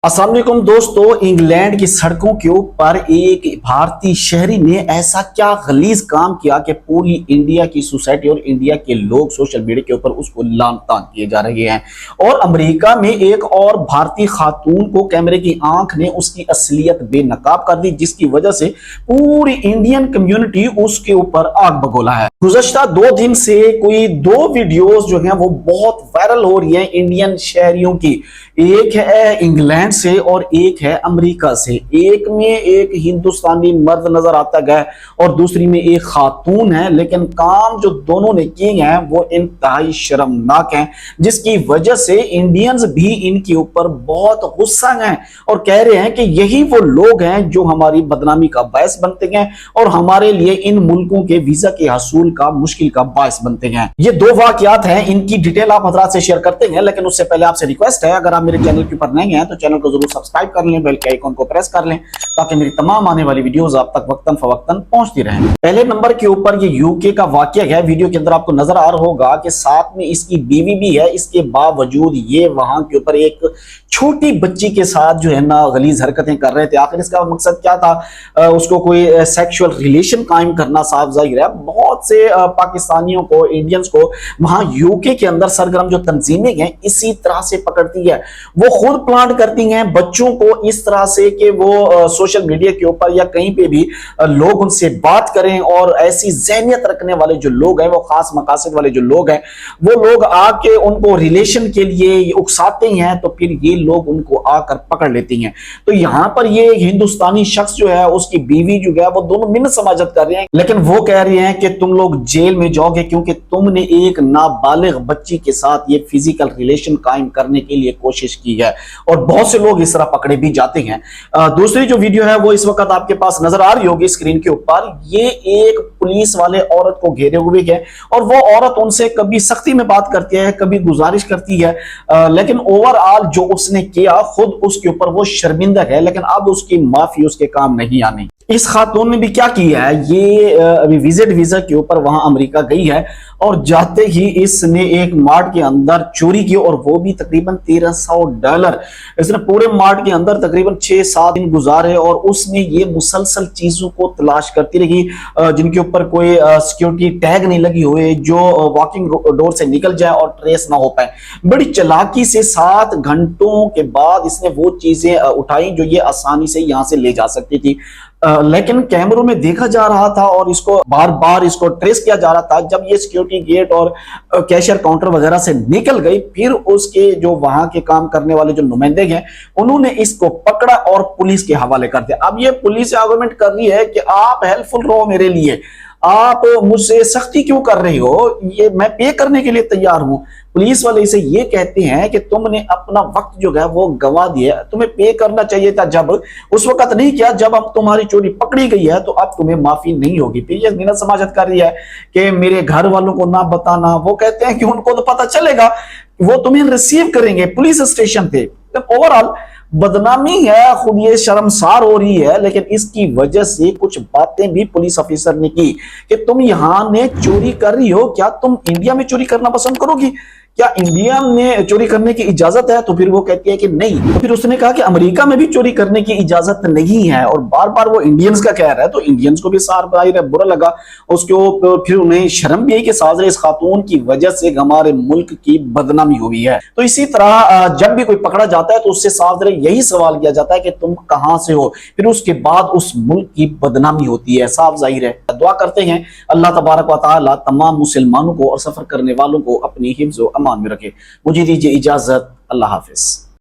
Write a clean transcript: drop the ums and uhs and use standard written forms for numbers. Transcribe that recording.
अस्सलाम वालेकुम दोस्तों, इंग्लैंड की सड़कों के ऊपर एक भारतीय शहरी ने ऐसा क्या गलीज काम किया कि पूरी इंडिया की सोसाइटी और इंडिया के लोग सोशल मीडिया के ऊपर उसको लान तान किए जा रहे हैं। और अमेरिका में एक और भारतीय खातून को कैमरे की आंख ने उसकी असलियत बेनकाब कर दी, जिसकी वजह से पूरी इंडियन कम्युनिटी उसके ऊपर आग बगोला है। गुज़श्ता 2 दिन से कोई 2 वीडियोस जो हैं वो बहुत वायरल हो रही हैं इंडियन शहरियों की। एक है इंग्लैंड से और एक है अमेरिका से। एक में एक हिंदुस्तानी मर्द नजर आता है और दूसरी में एक खातून है, लेकिन काम जो दोनों ने किए हैं वो इंतहाई शर्मनाक हैं, जिसकी वजह से इंडियंस भी इनके ऊपर बहुत गुस्सा हैं और कह रहे हैं कि यही वो लोग हैं जो हमारी बदनामी का बायस बनते हैं और हमारे लिए इन मुल्कों के वीजा के हसूल का मुश्किल का बायस बनते हैं। ये 2 वाकयात हैं, इनकी डिटेल आप हजरात से शेयर करते हैं, लेकिन उससे पहले आपसे रिक्वेस्ट है, अगर आप मेरे चैनल के ऊपर नए हैं तो चैनल को जरूर सब्सक्राइब कर लें, बेल के आइकन को प्रेस कर लें ताकि मेरी तमाम आने वाली वीडियोस आप तक वक्तन फवक्तन पहुंचती रहें। पहले नंबर के ऊपर ये यूके का वाकया है। वीडियो के अंदर आपको नजर आ रहा होगा कि साथ में इसकी बीवी भी है, इसके बावजूद ये वहां के ऊपर एक छोटी बच्ची के साथ जो है ना गलीज हरकतें कर रहे थे। आखिर इसका मकसद क्या था? उसको कोई सेक्सुअल रिलेशन कायम करना साफ जाहिर है। बहुत से पाकिस्तानियों को, इंडियंस को वहां यूके के अंदर सरगर्म जो तंजीमें हैं इसी तरह से पकड़ती है। वो खुद प्लांट करती हैं बच्चों को इस तरह से कि वो सोशल मीडिया के ऊपर या कहीं पे भी लोग उनसे बात करें, और ऐसी ज़हनियत रखने वाले जो लोग हैं, वो खास मकासद वाले जो लोग हैं, वो लोग आके उनको रिलेशन के लिए उकसाते हैं, तो फिर ये लोग उनको आकर पकड़ लेती हैं। तो यहां पर ये हिंदुस्तानी शख्स जो है, उसकी बीवी जो है, वो दोनों मिन्न समाजत कर रहे हैं, लेकिन वो कह रहे हैं कि तुम लोग जेल में जाओगे क्योंकि तुमने एक नाबालिग बच्ची के साथ ये फिजिकल रिलेशन कायम करने के लिए कोशिश की है। और बहुत से लोग इस तरह पकड़े भी जाते हैं। दूसरी जो वीडियो है वो इस वक्त आपके पास नजर आ रही होगी स्क्रीन के ऊपर। ये एक पुलिस वाले औरत को घेरे हुए है और वो औरत उनसे कभी सख्ती में बात करती है, कभी गुजारिश करती है, लेकिन ओवरऑल जो उसने किया खुद उसके ऊपर वो शर्मिंदा है, लेकिन अब उसकी माफी उसके काम नहीं आनी। इस खातून ने भी क्या किया है, ये अभी विजिट वीजा के ऊपर वहां अमेरिका गई है और जाते ही इसने एक मार्ट के अंदर चोरी की, और वो भी तकरीबन $1300। इसने पूरे मार्ट के अंदर तकरीबन 6-7 दिन गुजारे और उसमें ये मुसलसल चीजों को तलाश करती रही जिनके ऊपर कोई सिक्योरिटी टैग नहीं लगी हुए, जो वॉकिंग डोर से निकल जाए और ट्रेस ना हो पाए। बड़ी चालाकी से 7 घंटों के बाद इसने वो चीजें उठाई जो ये आसानी से यहां से ले जा सकती थी, लेकिन कैमरों में देखा जा रहा था और इसको बार बार इसको ट्रेस किया जा रहा था। जब ये सिक्योरिटी गेट और कैशियर काउंटर वगैरह से निकल गई, फिर उसके जो वहां के काम करने वाले जो नुमाइंदे हैं उन्होंने इसको पकड़ा और पुलिस के हवाले कर दिया। अब ये पुलिस आर्गुमेंट कर रही है कि आप हेल्पफुल रहो मेरे लिए, आप मुझसे सख्ती क्यों कर रही हो, ये मैं पे करने के लिए तैयार हूं। पुलिस वाले इसे ये कहते हैं कि तुमने अपना वक्त जो है वो गंवा दिया, तुम्हें पे करना चाहिए था जब, उस वक्त नहीं किया जब अब तुम्हारी चोरी पकड़ी गई है, तो अब तुम्हें माफी नहीं होगी। फिर ये मीना समाजत कर रही है कि मेरे घर वालों को ना बताना। वो कहते हैं कि उनको तो पता चलेगा, वो तुम्हें रिसीव करेंगे पुलिस स्टेशन पे। ओवरऑल बदनामी है, खुद ये शर्मसार हो रही है, लेकिन इसकी वजह से कुछ बातें भी पुलिस ऑफिसर ने की कि तुम यहां ने चोरी कर रही हो, क्या तुम इंडिया में चोरी करना पसंद करोगी? क्या इंडिया में चोरी करने की इजाजत है? तो फिर वो कहती है कि नहीं। तो फिर उसने कहा कि अमेरिका में भी चोरी करने की इजाजत नहीं है, और बार बार वो इंडियंस का कह रहा है, तो इंडियंस को भी सार बुरा लगा। उसको फिर उन्हें शर्म भी आई कि साजरे इस खातून की वजह से हमारे मुल्क की बदनामी हुई है। तो इसी तरह जब भी कोई पकड़ा जाता है तो उससे साजरे यही सवाल किया जाता है कि तुम कहां से हो, फिर उसके बाद उस मुल्क की बदनामी होती है। साफ जाहिर है। दुआ करते हैं अल्लाह तबारक व तआला तमाम मुसलमानों को और सफर करने वालों को अपनी हिफ्ज़ व अमान में रखे। मुझे दीजिए इजाजत। अल्लाह हाफिज।